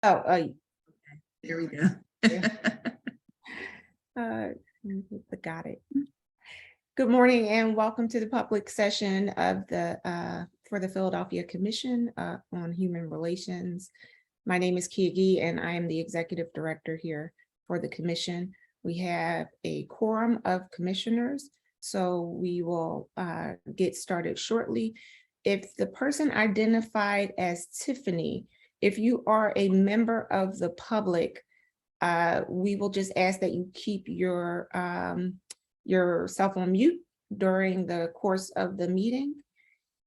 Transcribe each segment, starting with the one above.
There we go. Got it. Good morning and welcome to the public session of the for the Philadelphia Commission on Human Relations. My name is Kia Gee and I am the executive director here for the commission. We have a quorum of commissioners, so we will get started shortly. If the person identified as Tiffany, if you are a member of the public, we will just ask that you keep yourself on mute during the course of the meeting.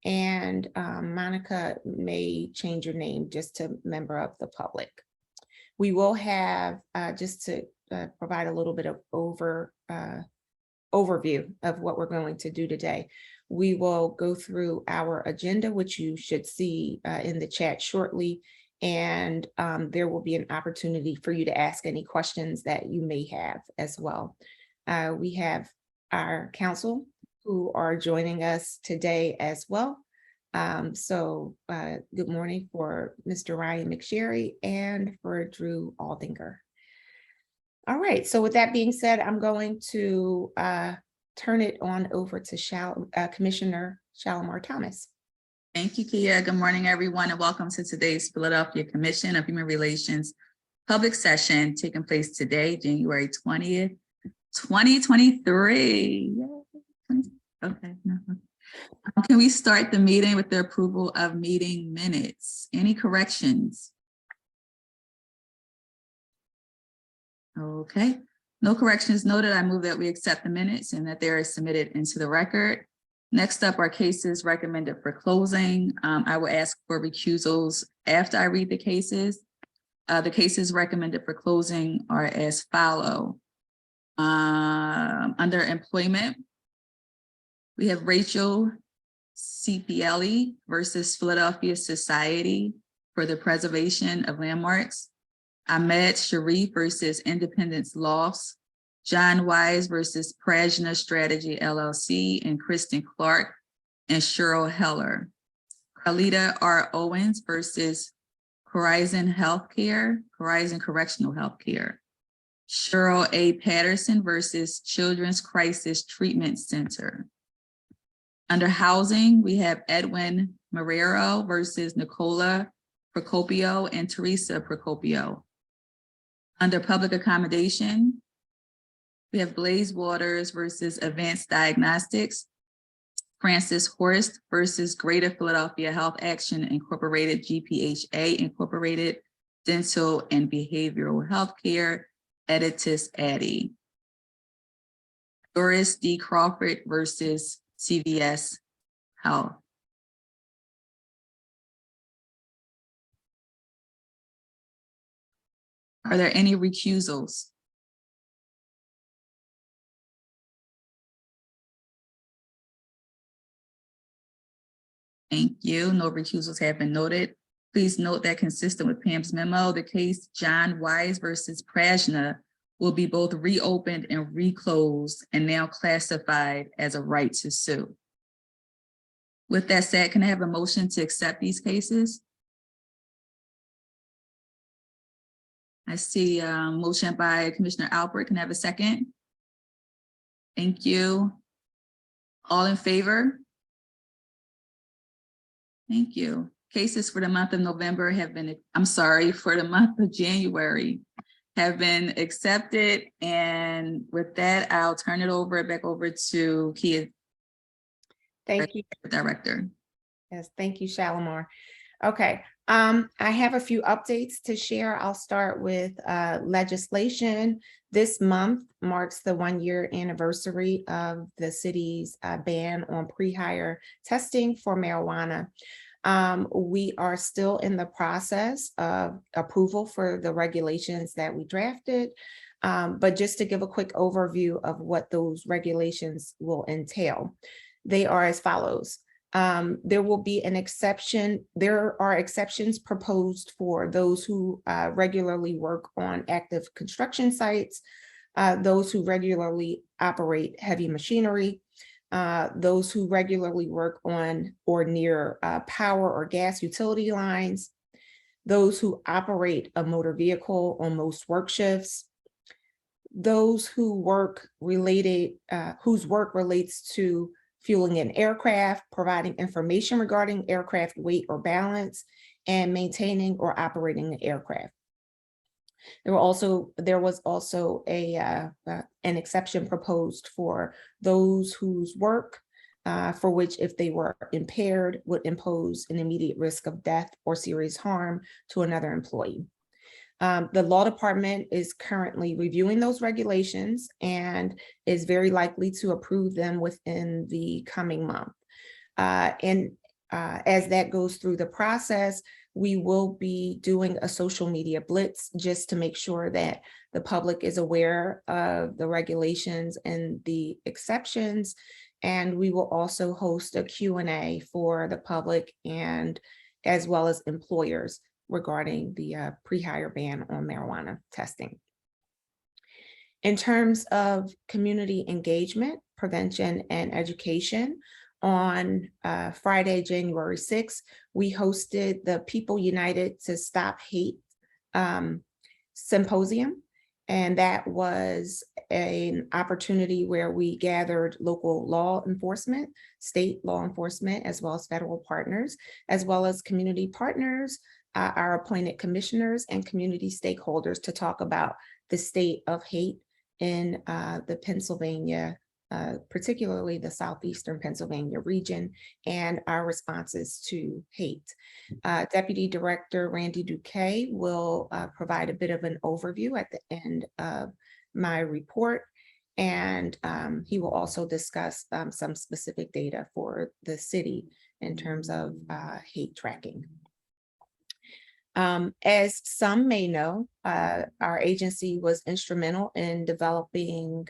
And Monica may change your name just to member of the public. We will have, just to provide a little bit of overview of what we're going to do today. We will go through our agenda, which you should see in the chat shortly. And there will be an opportunity for you to ask any questions that you may have as well. We have our council who are joining us today as well. Good morning for Mr. Ryan McSherry and for Drew Aldinger. All right, so with that being said, I'm going to turn it on over to Commissioner Shalimar Thomas. Thank you, Kia. Good morning, everyone, and welcome to today's Philadelphia Commission of Human Relations public session taking place today, January 20th, 2023. Okay. Can we start the meeting with the approval of meeting minutes? Any corrections? Okay. No corrections noted. I move that we accept the minutes and that they are submitted into the record. Next up are cases recommended for closing. I will ask for recusals after I read the cases. The cases recommended for closing are as follow. Under employment, we have Rachel Cipielli versus Philadelphia Society for the Preservation of Landmarks. Ahmed Sharif versus Independence Lofts. John Wise versus Prajna Strategy LLC, and Kristen Clark and Cheryl Heller. Carlita R. Owens versus Horizon Correctional Healthcare. Cheryl A. Patterson versus Children's Crisis Treatment Center. Under housing, we have Edwin Marrero versus Nicola Procopio and Teresa Procopio. Under public accommodation, we have Blaze Waters versus Advanced Diagnostics, Francis Horst versus Greater Philadelphia Health Action Incorporated, GPHA Incorporated, Dental and Behavioral Healthcare, Editus Addy. Doris D. Crawford versus CVS Health. Are there any recusals? Thank you. No recusals have been noted. Please note that consistent with Pam's memo, the case John Wise versus Prajna will be both reopened and reclosed and now classified as a right to sue. With that said, can I have a motion to accept these cases? I see a motion by Commissioner Albert. Can I have a second? Thank you. All in favor? Thank you. Cases for the month of November have been, for the month of January have been accepted. And with that, I'll turn it back over to Kia. Thank you. Director. Yes, thank you, Shalimar. Okay, I have a few updates to share. I'll start with legislation. This month marks the 1-year anniversary of the city's ban on pre-hire testing for marijuana. We are still in the process of approval for the regulations that we drafted, but just to give a quick overview of what those regulations will entail, they are as follows. There will be an exception. There are exceptions proposed for those who regularly work on active construction sites, those who regularly operate heavy machinery, those who regularly work on or near power or gas utility lines, those who operate a motor vehicle on most work shifts, those who whose work relates to fueling an aircraft, providing information regarding aircraft weight or balance, and maintaining or operating the aircraft. There was also an exception proposed for those whose work for which, if they were impaired, would impose an immediate risk of death or serious harm to another employee. The law department is currently reviewing those regulations and is very likely to approve them within the coming month. As that goes through the process, we will be doing a social media blitz just to make sure that the public is aware of the regulations and the exceptions. And we will also host a Q&A for the public and as well as employers regarding the pre-hire ban on marijuana testing. In terms of community engagement, prevention, and education, on Friday, January 6th, we hosted the People United to Stop Hate symposium. And that was an opportunity where we gathered local law enforcement, state law enforcement, as well as federal partners, as well as community partners, our appointed commissioners and community stakeholders to talk about the state of hate in the Pennsylvania, particularly the southeastern Pennsylvania region, and our responses to hate. Deputy Director Randy Duque will provide a bit of an overview at the end of my report, and he will also discuss some specific data for the city in terms of hate tracking. As some may know, our agency was instrumental in developing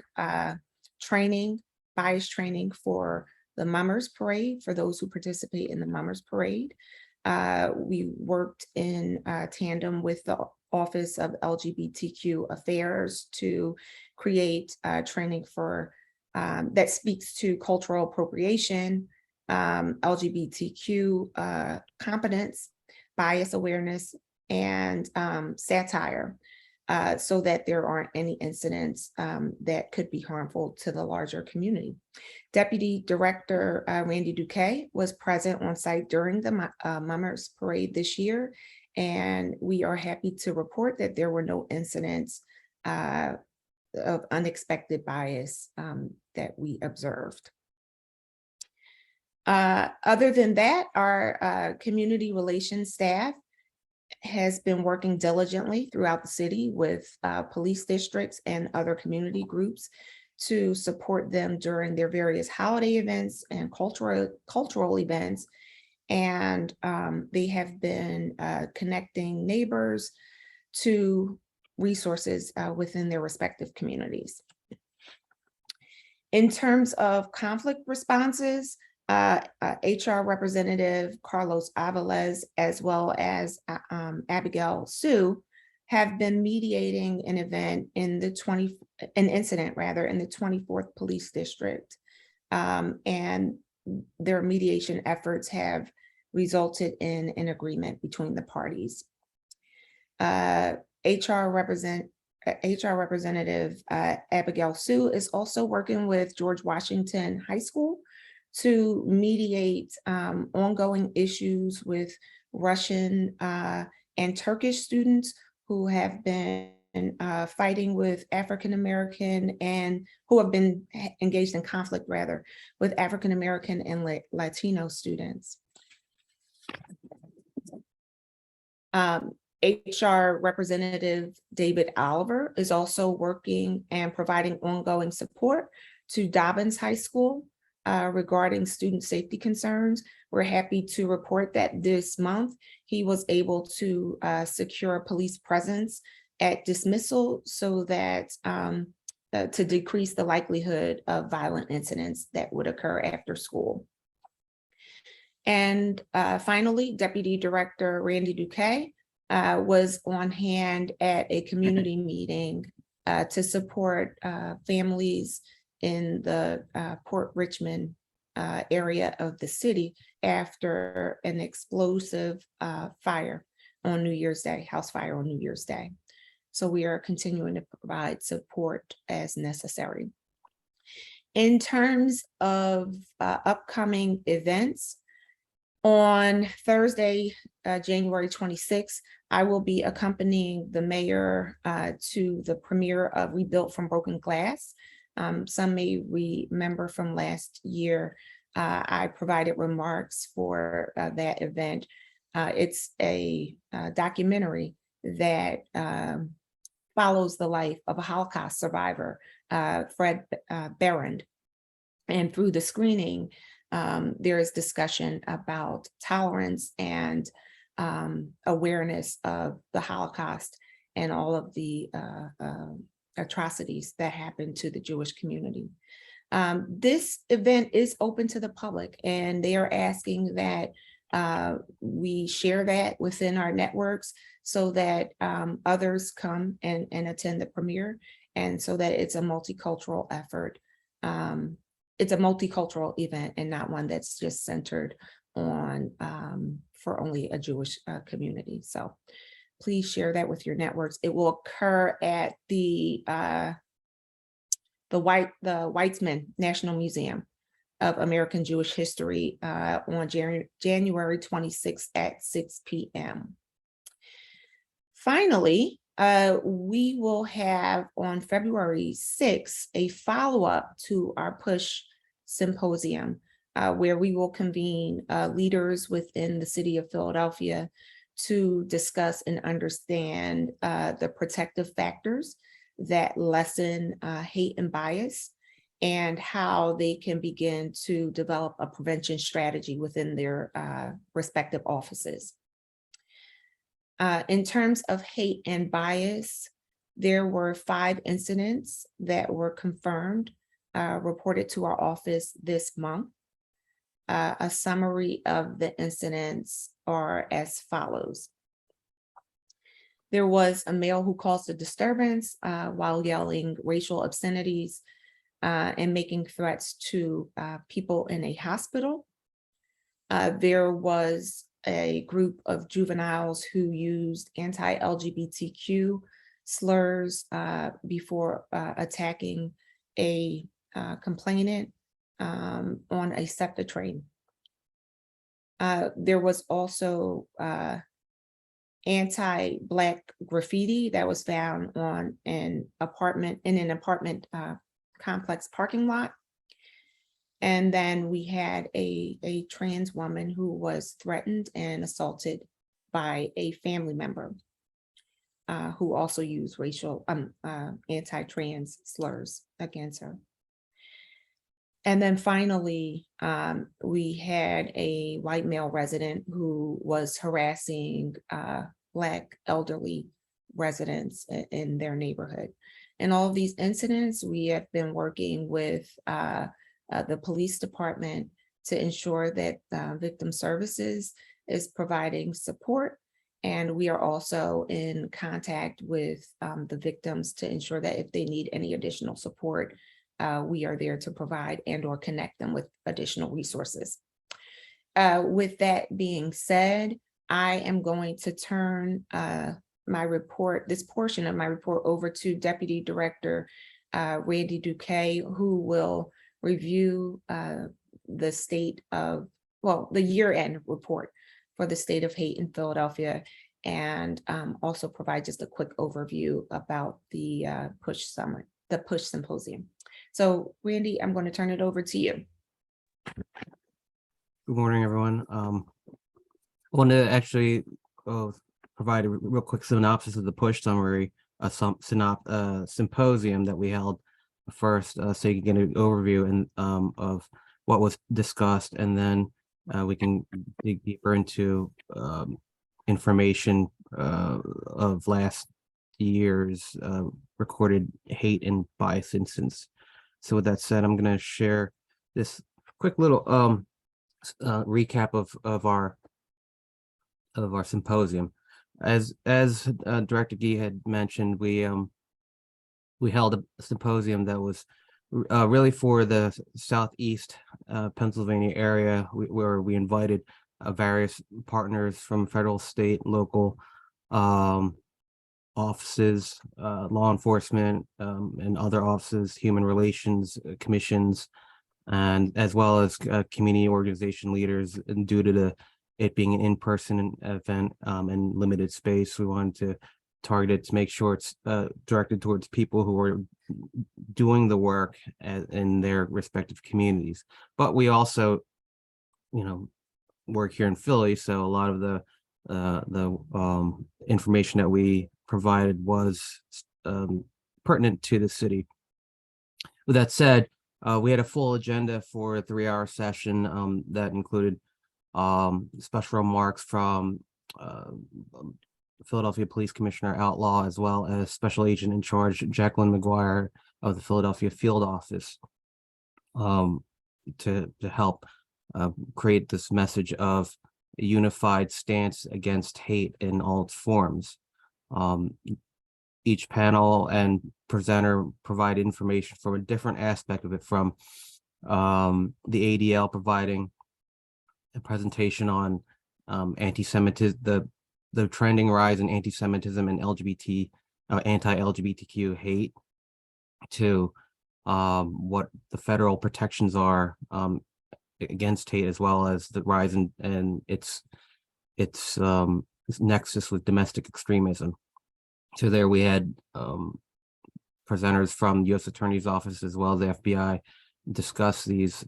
bias training for the Mummers Parade, for those who participate in the Mummers Parade. We worked in tandem with the Office of LGBTQ Affairs to create training for that speaks to cultural appropriation, LGBTQ competence, bias awareness, and satire, so that there aren't any incidents that could be harmful to the larger community. Deputy Director Randy Duque was present on site during the Mummers Parade this year, and we are happy to report that there were no incidents of unexpected bias that we observed. Other than that, our community relations staff has been working diligently throughout the city with police districts and other community groups to support them during their various holiday events and cultural events. And they have been connecting neighbors to resources within their respective communities. In terms of conflict responses, HR Representative Carlos Aviles, as well as Abigail Sue, have been mediating an incident in the 24th Police District. And their mediation efforts have resulted in an agreement between the parties. HR Representative Abigail Sue is also working with George Washington High School to mediate ongoing issues with Russian and Turkish students who have been fighting with African-American and who have been engaged in conflict rather with African-American and Latino students. HR Representative David Oliver is also working and providing ongoing support to Dobbins High School regarding student safety concerns. We're happy to report that this month he was able to secure a police presence at dismissal so that to decrease the likelihood of violent incidents that would occur after school. And finally, Deputy Director Randy Duque was on hand at a community meeting to support families in the Port Richmond area of the city after an explosive fire on New Year's Day, house fire on New Year's Day. So we are continuing to provide support as necessary. In terms of upcoming events, on Thursday, January 26th, I will be accompanying the mayor to the premiere of Rebuilt from Broken Glass. Some may remember from last year, I provided remarks for that event. It's a documentary that follows the life of a Holocaust survivor, Fred Behrend. And through the screening, there is discussion about tolerance and awareness of the Holocaust and all of the atrocities that happened to the Jewish community. This event is open to the public, and they are asking that we share that within our networks so that others come and attend the premiere, and so that it's a multicultural effort. It's a multicultural event and not one that's just centered on for only a Jewish community. So please share that with your networks. It will occur at the Weitzman National Museum of American Jewish History on January 26th at 6 p.m. Finally, we will have on February 6th a follow-up to our PUSH symposium, where we will convene leaders within the city of Philadelphia to discuss and understand the protective factors that lessen hate and bias, and how they can begin to develop a prevention strategy within their respective offices. In terms of hate and bias, there were 5 incidents that were confirmed, reported to our office this month. A summary of the incidents are as follows. There was a male who caused a disturbance while yelling racial obscenities and making threats to people in a hospital. There was a group of juveniles who used anti-LGBTQ slurs before attacking a complainant on a SEPTA train. There was also anti-Black graffiti that was found on an apartment complex parking lot. And then we had a trans woman who was threatened and assaulted by a family member who also used racial anti-trans slurs against her. And then finally, we had a white male resident who was harassing Black elderly residents in their neighborhood. In all of these incidents, we have been working with the police department to ensure that victim services is providing support. And we are also in contact with the victims to ensure that if they need any additional support, we are there to provide and or connect them with additional resources. With that being said, I am going to turn my report, this portion of my report, over to Deputy Director Randy Duque, who will review the state of, the year-end report for the state of hate in Philadelphia, and also provide just a quick overview about the PUSH summit, the PUSH symposium. So Randy, I'm going to turn it over to you. Good morning, everyone. I want to actually provide a real quick synopsis of the PUSH summary, symposium that we held first, so you can get an overview and of what was discussed, and then we can dig deeper into information of last year's recorded hate and bias incidents. So with that said, I'm going to share this quick little recap of our symposium. As Director Gee had mentioned, we held a symposium that was really for the Southeast Pennsylvania area, where we invited various partners from federal, state, local offices, law enforcement, and other offices, human relations commissions, and as well as community organization leaders. And due to it being an in-person event and limited space, we wanted to target it to make sure it's directed towards people who are doing the work in their respective communities. But we also, work here in Philly, so a lot of the information that we provided was pertinent to the city. With that said, we had a full agenda for a 3-hour session that included special remarks from Philadelphia Police Commissioner Outlaw, as well as Special Agent in Charge Jacqueline McGuire of the Philadelphia Field Office, to help create this message of a unified stance against hate in all its forms. Each panel and presenter provide information from a different aspect of it, from the ADL providing a presentation on anti-Semitism, the trending rise in anti-Semitism and anti-LGBTQ hate, to what the federal protections are against hate, as well as the rise in its nexus with domestic extremism. So there we had presenters from the U.S. Attorney's Office as well as the FBI discuss these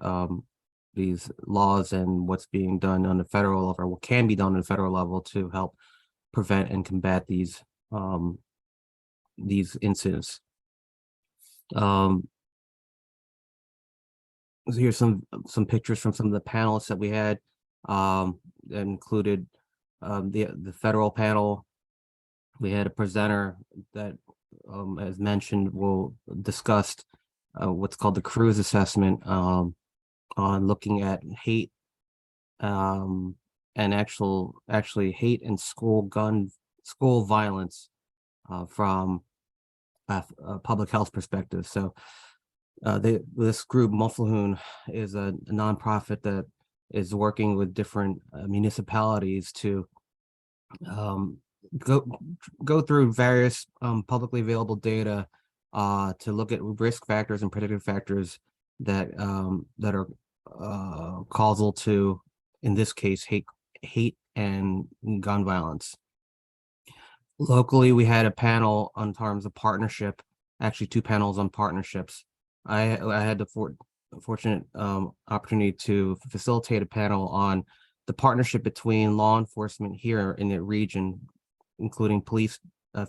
laws and what's being done on the federal level, or what can be done on the federal level to help prevent and combat these incidents. So here's some pictures from some of the panelists that we had. That included the federal panel. We had a presenter that, as mentioned, will discuss what's called the Cruz assessment on looking at hate and actually hate and school violence from a public health perspective. So this group, Mufflehoon, is a nonprofit that is working with different municipalities to go through various publicly available data to look at risk factors and predictive factors that are causal to, in this case, hate and gun violence. Locally, we had a panel on terms of partnership, actually 2 panels on partnerships. I had the fortunate opportunity to facilitate a panel on the partnership between law enforcement here in the region, including police,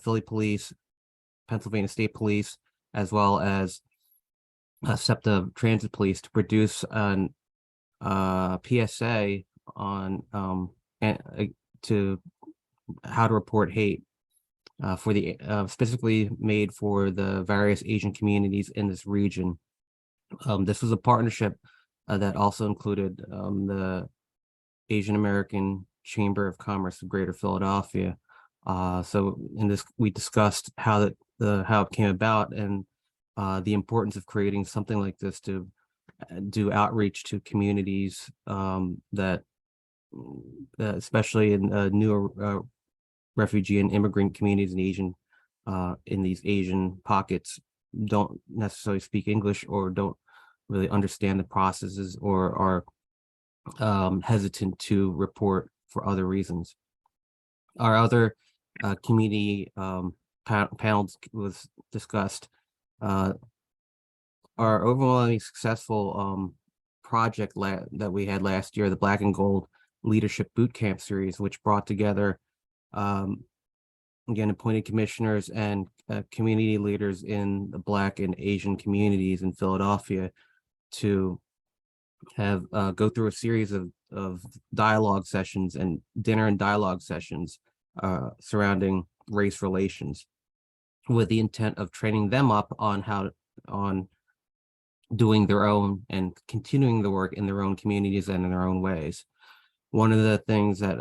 Philly Police, Pennsylvania State Police, as well as SEPTA Transit Police, to produce an PSA on to how to report hate for the specifically made for the various Asian communities in this region. This was a partnership that also included the Asian American Chamber of Commerce of Greater Philadelphia. So in this, we discussed how it came about, and the importance of creating something like this to do outreach to communities that especially in newer refugee and immigrant communities in these Asian pockets don't necessarily speak English or don't really understand the processes, or are hesitant to report for other reasons. Our other community panels was discussed. Our overwhelmingly successful project that we had last year, the Black and Gold Leadership Bootcamp Series, which brought together again, appointed commissioners and community leaders in the Black and Asian communities in Philadelphia to have go through a series of dialogue sessions and dinner and dialogue sessions surrounding race relations, with the intent of training them up on doing their own and continuing the work in their own communities and in their own ways. One of the things that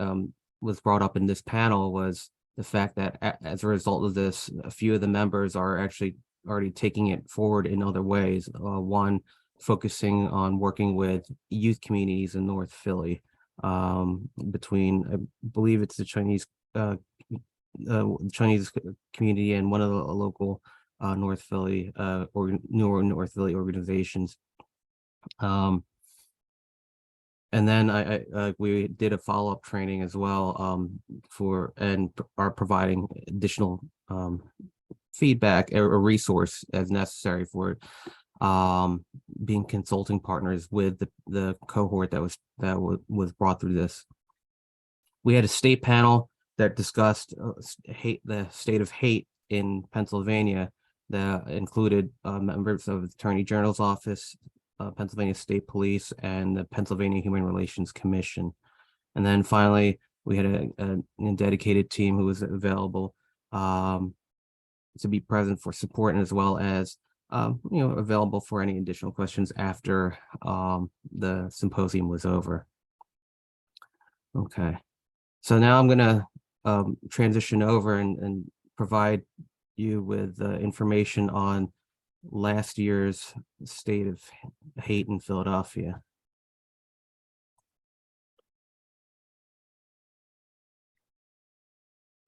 was brought up in this panel was the fact that as a result of this, a few of the members are actually already taking it forward in other ways. One focusing on working with youth communities in North Philly, between, I believe it's the Chinese community and one of the local North Philly or newer North Philly organizations. And then we did a follow-up training as well and are providing additional feedback or resource as necessary for being consulting partners with the cohort that was brought through this. We had a state panel that discussed the state of hate in Pennsylvania that included members of the Attorney General's office, Pennsylvania State Police, and the Pennsylvania Human Relations Commission. And then finally, we had a dedicated team who was available to be present for support, and as well as available for any additional questions after the symposium was over. Okay, so now I'm going to transition over and provide you with information on last year's state of hate in Philadelphia.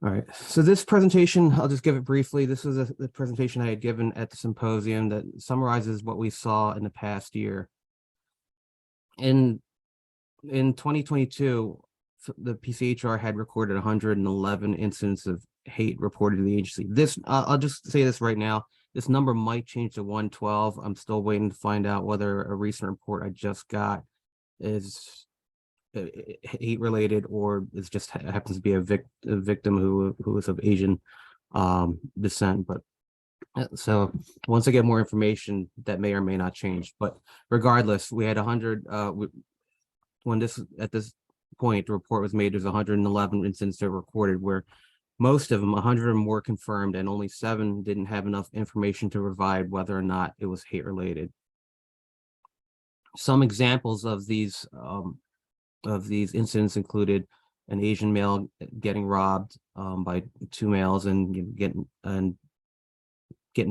All right, so this presentation, I'll just give it briefly. This was the presentation I had given at the symposium that summarizes what we saw in the past year. In 2022, the PCHR had recorded 111 incidents of hate reported to the agency. This, I'll just say this right now, this number might change to 112. I'm still waiting to find out whether a recent report I just got is hate related or is just happens to be a victim who is of Asian descent. But so once I get more information, that may or may not change. But regardless, we had 100 when at this point the report was made. There's 111 incidents that were recorded, where most of them, 100 or more, confirmed, and only 7 didn't have enough information to provide whether or not it was hate related. Some examples of these incidents included an Asian male getting robbed by 2 males and getting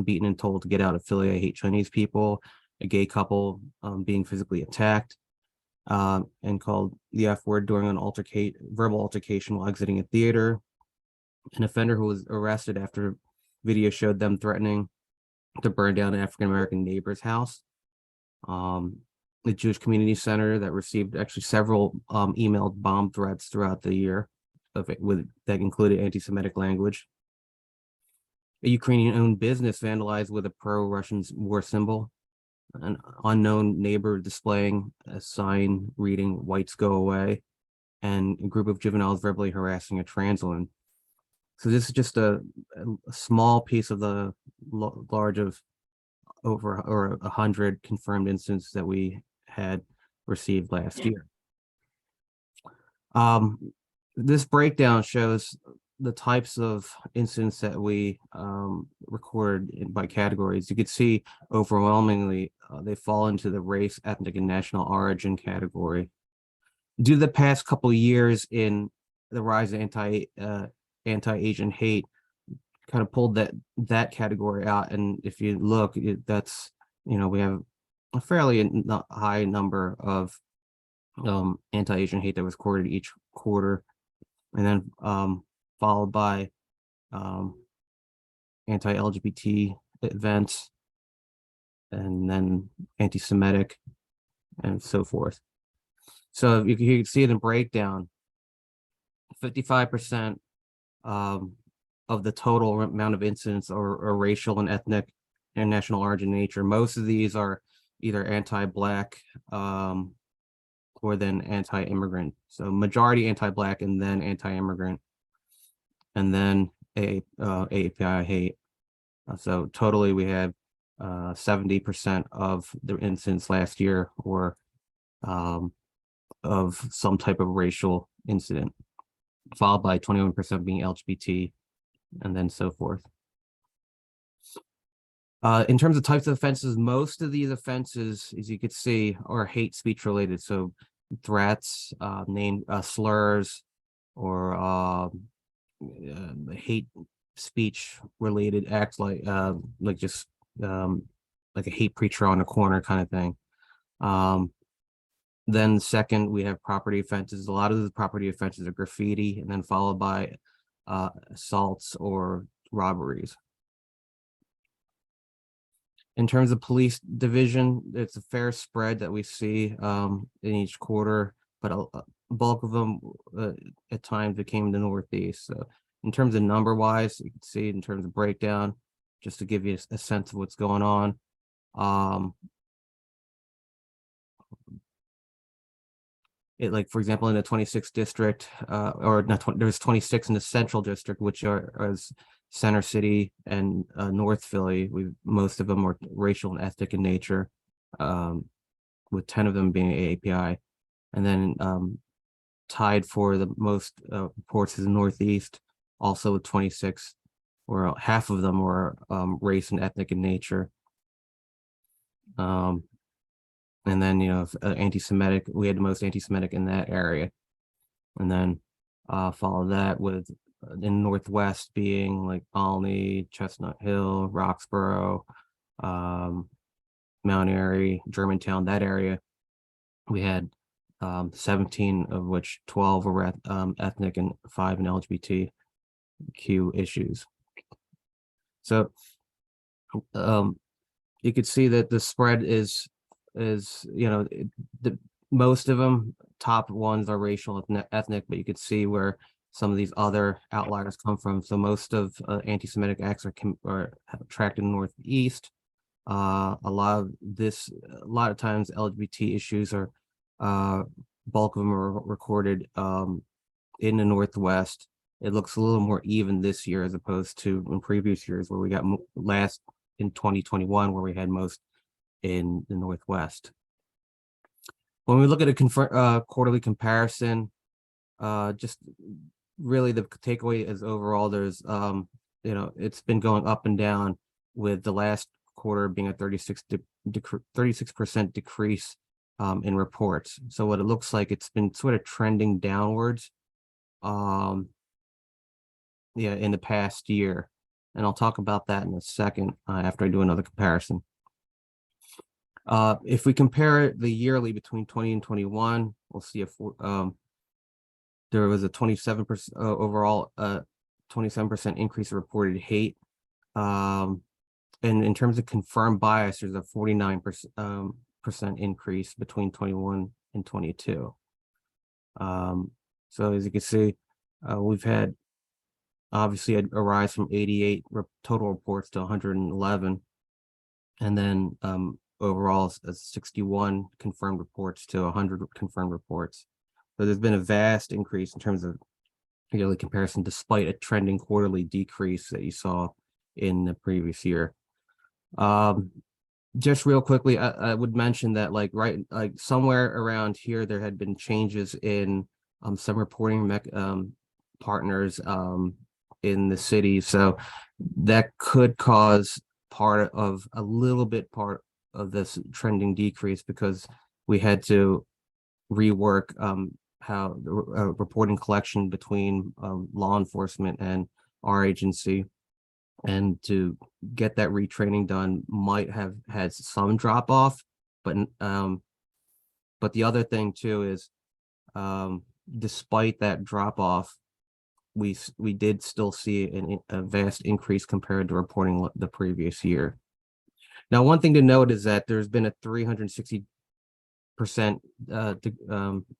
beaten and told to get out of Philly, I hate Chinese people, a gay couple being physically attacked and called the F word during an verbal altercation while exiting a theater, an offender who was arrested after video showed them threatening to burn down an African-American neighbor's house, the Jewish Community Center that received actually several emailed bomb threats throughout the year that included anti-Semitic language, a Ukrainian-owned business vandalized with a pro-Russian war symbol, an unknown neighbor displaying a sign reading "Whites go away," and a group of juveniles verbally harassing a trans woman. So this is just a small piece of the large of over 100 confirmed incidents that we had received last year. This breakdown shows the types of incidents that we recorded by categories. You could see overwhelmingly they fall into the race, ethnic, and national origin category. Due to the past couple of years in the rise of anti-Asian hate, kind of pulled that category out, and if you look, that's we have a fairly high number of anti-Asian hate that was recorded each quarter, and then followed by anti-LGBT events, and then anti-Semitic, and so forth. So you can see it in breakdown. 55% of the total amount of incidents are racial and ethnic and national origin nature. Most of these are either anti-Black or then anti-immigrant. So majority anti-Black and then anti-immigrant, and then API hate. So totally we have 70% of the incidents last year were of some type of racial incident, followed by 21% being LGBT, and then so forth. In terms of types of offenses, most of these offenses, as you could see, are hate speech related. So threats, slurs, or hate speech related acts like just like a hate preacher on a corner kind of thing. Then second, we have property offenses. A lot of the property offenses are graffiti, and then followed by assaults or robberies. In terms of police division, it's a fair spread that we see in each quarter, but a bulk of them at times became the Northeast. So in terms of number wise, you can see in terms of breakdown, just to give you a sense of what's going on. Like, for example, in the 26th district, or not, there's 26 in the central district, which is Center City and North Philly. Most of them are racial and ethnic in nature, with 10 of them being AAPI. And then tied for the most reports is the Northeast, also with 26, or half of them were race and ethnic in nature. And then, anti-Semitic, we had the most anti-Semitic in that area. And then follow that with in Northwest being like Olney, Chestnut Hill, Roxborough, Mount Airy, Germantown, that area. We had 17, of which 12 were ethnic and 5 in LGBTQ issues. So you could see that the spread is most of them, top ones are racial and ethnic, but you could see where some of these other outliers come from. So most of anti-Semitic acts are tracked in the Northeast. A lot of times LGBT issues are bulk of them are recorded in the Northwest. It looks a little more even this year as opposed to in previous years where we got last in 2021 where we had most in the Northwest. When we look at a quarterly comparison, just really the takeaway is overall there's it's been going up and down, with the last quarter being a 36% decrease in reports. So what it looks like, it's been sort of trending downwards in the past year, and I'll talk about that in a second after I do another comparison. If we compare the yearly between 20 and 21, we'll see there was a 27% overall 27% increase in reported hate. And in terms of confirmed bias, there's a 49% increase between 21 and 22. So as you can see, we've had obviously a rise from 88 total reports to 111, and then overall 61 confirmed reports to 100 confirmed reports. So there's been a vast increase in terms of yearly comparison, despite a trending quarterly decrease that you saw in the previous year. Just real quickly, I would mention that like somewhere around here, there had been changes in some reporting partners in the city. So that could cause part of this trending decrease, because we had to rework how the reporting collection between law enforcement and our agency. And to get that retraining done might have had some drop off, but the other thing too is despite that drop off, we did still see a vast increase compared to reporting the previous year. Now, one thing to note is that there's been a 360%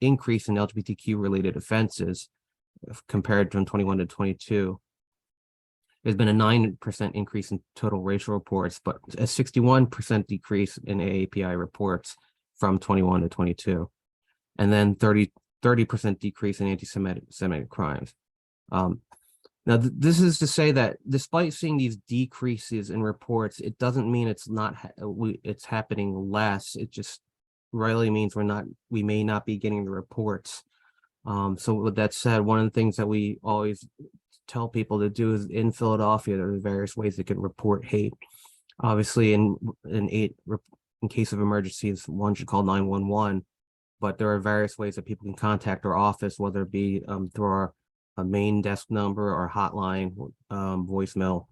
increase in LGBTQ related offenses compared to 21 to 22. There's been a 9% increase in total racial reports, but a 61% decrease in AAPI reports from 21 to 22, and then 30% decrease in anti-Semitic crimes. Now, this is to say that despite seeing these decreases in reports, it doesn't mean it's happening less. It just really means we may not be getting the reports. So with that said, one of the things that we always tell people to do is, in Philadelphia, there are various ways they can report hate. Obviously, in case of emergencies, one should call 911, but there are various ways that people can contact our office, whether it be through our main desk number or hotline, voicemail,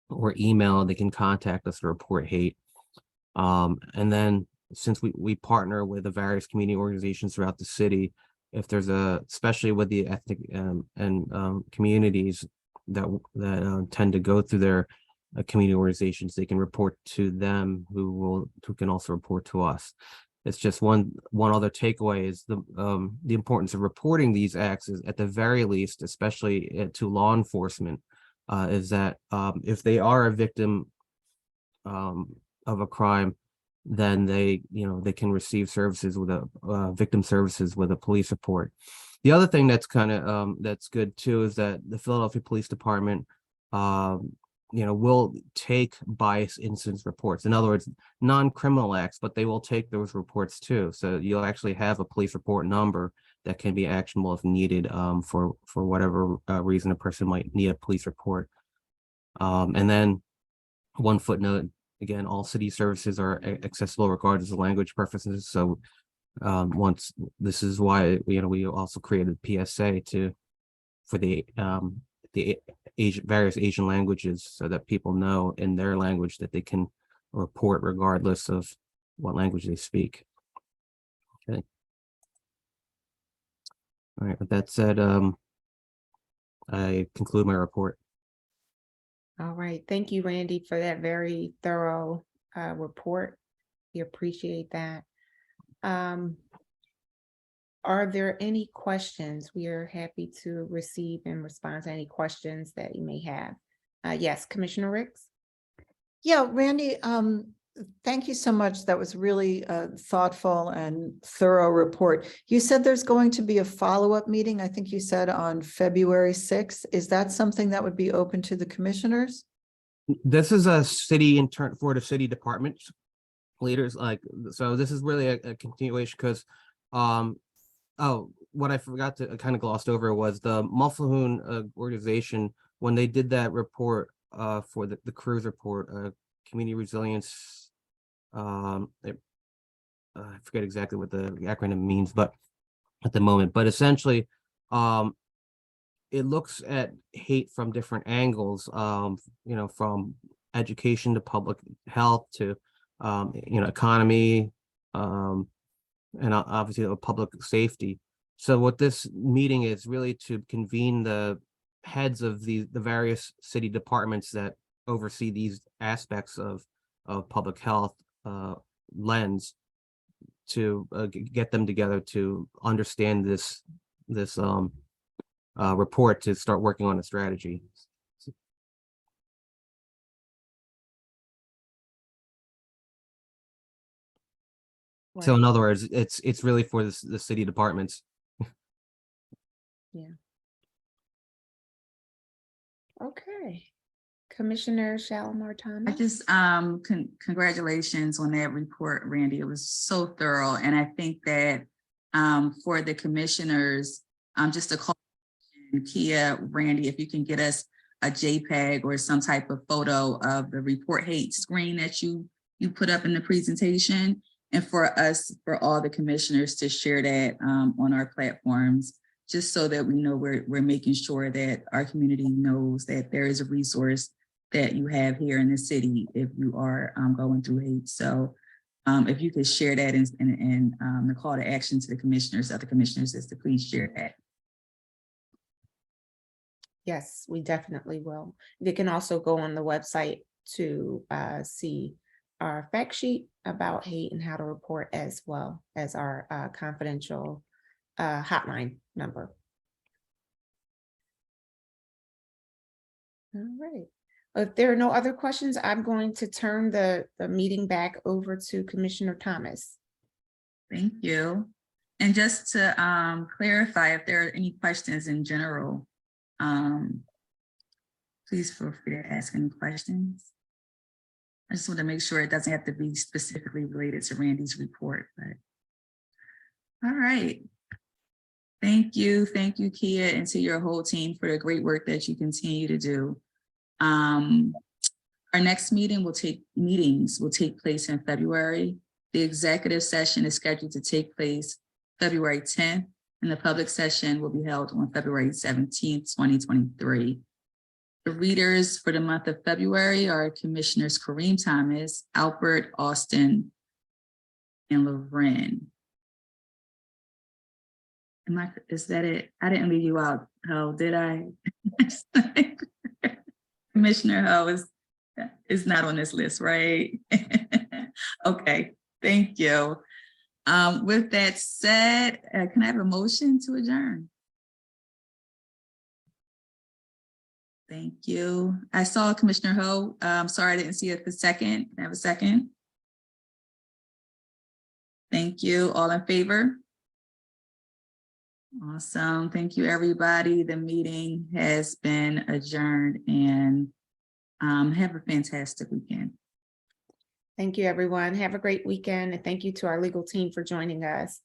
or email. They can contact us to report hate. And then since we partner with the various community organizations throughout the city, if there's especially with the ethnic and communities that tend to go through their community organizations, they can report to them who can also report to us. It's just one other takeaway is the importance of reporting these acts is, at the very least, especially to law enforcement, is that if they are a victim of a crime, then they can receive services with victim services with a police report. The other thing that's kind of that's good too is that the Philadelphia Police Department will take bias incidents reports. In other words, non-criminal acts, but they will take those reports too. So you'll actually have a police report number that can be actionable if needed for whatever reason a person might need a police report. And then one footnote, again, all city services are accessible regardless of language preferences. So this is why we also created PSA for the various Asian languages, so that people know in their language that they can report regardless of what language they speak. Okay. All right. With that said, I conclude my report. All right. Thank you, Randy, for that very thorough report. We appreciate that. Are there any questions? We are happy to receive and respond to any questions that you may have. Yes, Commissioner Ricks? Yeah, Randy, thank you so much. That was really a thoughtful and thorough report. You said there's going to be a follow-up meeting, I think you said on February 6th. Is that something that would be open to the commissioners? This is a city intern for the city department leaders. So this is really a continuation because what I forgot to kind of glossed over was the Mufflehoon organization, when they did that report for the cruise report, community resilience. I forget exactly what the acronym means, but at the moment, but essentially, it looks at hate from different angles, from education to public health to, economy, and obviously public safety. So what this meeting is really to convene the heads of the various city departments that oversee these aspects of public health lens, to get them together to understand this report, to start working on a strategy. So in other words, it's really for the city departments. Yeah. Okay. Commissioner Shalimar Thomas? I just, congratulations on that report, Randy. It was so thorough. And I think that for the commissioners, just a call, Kia, Randy, if you can get us a JPEG or some type of photo of the report hate screen that you put up in the presentation, and for all the commissioners to share that on our platforms, just so that we know we're making sure that our community knows that there is a resource that you have here in the city if you are going through hate. So if you could share that, and the call to action to the commissioners, other commissioners, is to please share that. Yes, we definitely will. They can also go on the website to see our fact sheet about hate and how to report, as well as our confidential hotline number. All right. If there are no other questions, I'm going to turn the meeting back over to Commissioner Thomas. Thank you. And just to clarify, if there are any questions in general, please feel free to ask any questions. I just want to make sure it doesn't have to be specifically related to Randy's report, but all right. Thank you, Kia, and to your whole team for the great work that you continue to do. Our next meetings will take place in February. The executive session is scheduled to take place February 10th, and the public session will be held on February 17th, 2023. The readers for the month of February are Commissioners Kareem Thomas, Albert Austin, and Loren. Is that it? I didn't leave you out, Ho, did I? Commissioner Ho is not on this list, right? Okay, thank you. With that said, can I have a motion to adjourn? Thank you. I saw Commissioner Ho. I'm sorry I didn't see it for second. Can I have a second? Thank you. All in favor? Awesome. Thank you, everybody. The meeting has been adjourned, and have a fantastic weekend. Thank you, everyone. Have a great weekend. And thank you to our legal team for joining us.